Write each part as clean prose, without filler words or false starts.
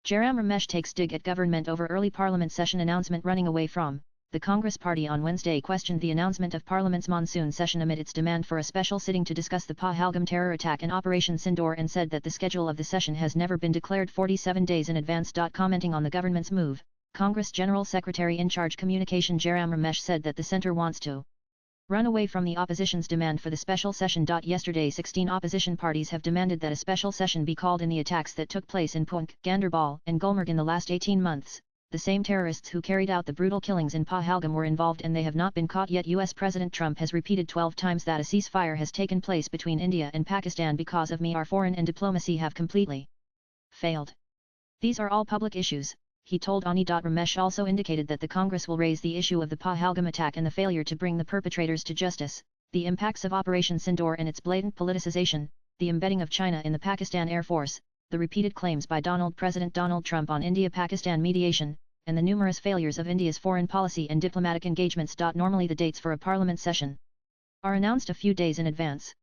Jairam Ramesh takes dig at government over early parliament session announcement running away from. The Congress party on Wednesday questioned the announcement of Parliament's monsoon session amid its demand for a special sitting to discuss the Pahalgam terror attack and Operation Sindoor and said that the schedule of the session has never been declared 47 days in advance. Commenting on the government's move, Congress General Secretary in charge Communication Jairam Ramesh said that the centre wants to run away from the opposition's demand for the special session. Yesterday 16 opposition parties have demanded that a special session be called in the attacks that took place in Punk, Ganderbal and Gulmarg in the last 18 months. The same terrorists who carried out the brutal killings in Pahalgam were involved and they have not been caught yet. US President Trump has repeated 12 times that a ceasefire has taken place between India and Pakistan because of me. Our foreign and diplomacy have completely failed. These are all public issues, he told Ani. Ramesh also indicated that the Congress will raise the issue of the Pahalgam attack and the failure to bring the perpetrators to justice, the impacts of Operation Sindoor and its blatant politicization, the embedding of China in the Pakistan Air Force, the repeated claims by President Donald Trump on India-Pakistan mediation, and the numerous failures of India's foreign policy and diplomatic engagements. Normally the dates for a parliament session are announced a few days in advance.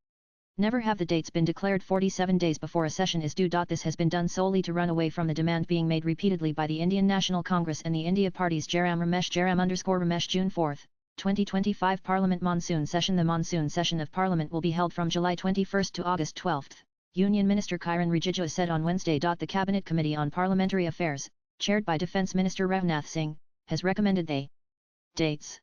Never have the dates been declared 47 days before a session is due. This has been done solely to run away from the demand being made repeatedly by the Indian National Congress and the India parties. Jairam Ramesh Jairam_Ramesh June 4, 2025 Parliament Monsoon Session. The monsoon session of Parliament will be held from July 21 to August 12. Union Minister Kiren Rijiju said on Wednesday. The Cabinet Committee on Parliamentary Affairs, chaired by Defence Minister Rajnath Singh, has recommended the dates.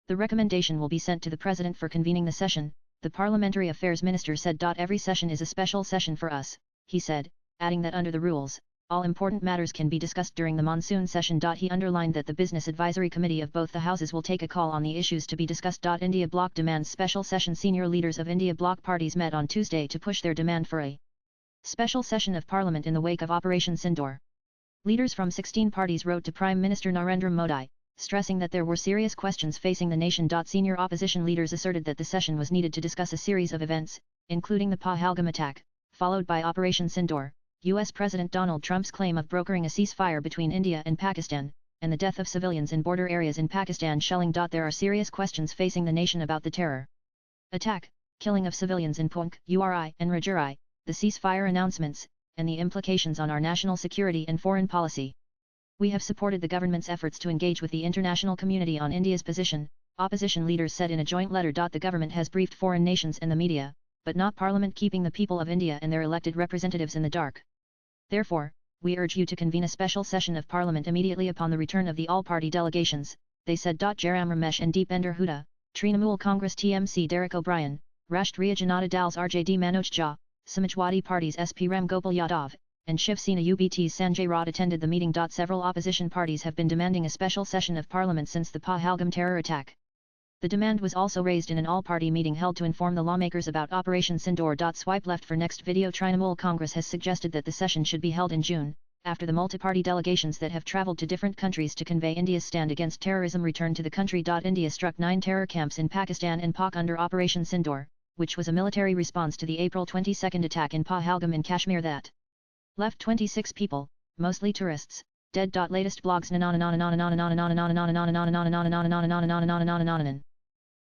The recommendation will be sent to the President for convening the session, the Parliamentary Affairs Minister said. Every session is a special session for us, he said, adding that under the rules, all important matters can be discussed during the monsoon session. He underlined that the Business Advisory Committee of both the Houses will take a call on the issues to be discussed. India Bloc demands special session. Senior leaders of India Bloc parties met on Tuesday to push their demand for a special session of Parliament in the wake of Operation Sindoor. Leaders from 16 parties wrote to Prime Minister Narendra Modi, stressing that there were serious questions facing the nation. Senior opposition leaders asserted that the session was needed to discuss a series of events, including the Pahalgam attack, followed by Operation Sindoor, US President Donald Trump's claim of brokering a ceasefire between India and Pakistan, and the death of civilians in border areas in Pakistan shelling. There are serious questions facing the nation about the terror attack, killing of civilians in Punk, Uri and Rajouri, the ceasefire announcements, and the implications on our national security and foreign policy. We have supported the government's efforts to engage with the international community on India's position, opposition leaders said in a joint letter. The government has briefed foreign nations and the media, but not Parliament, keeping the people of India and their elected representatives in the dark. Therefore, we urge you to convene a special session of Parliament immediately upon the return of the all-party delegations, they said. Jairam Ramesh and Deepender Hooda, Trinamool Congress TMC Derek O'Brien, Rashtriya Janata Dal's RJD Manoj Jha, Samajwadi Party's SP Ram Gopal Yadav, and Shiv Sena UBT's Sanjay Raut attended the meeting. Several opposition parties have been demanding a special session of Parliament since the Pahalgam terror attack. The demand was also raised in an all-party meeting held to inform the lawmakers about Operation Sindoor. Swipe left for next video. Trinamool Congress has suggested that the session should be held in June, after the multi-party delegations that have travelled to different countries to convey India's stand against terrorism returned to the country. India struck 9 terror camps in Pakistan and Pak under Operation Sindoor, which was a military response to the April 22 attack in Pahalgam in Kashmir that left 26 people, mostly tourists, dead. Latest blogs.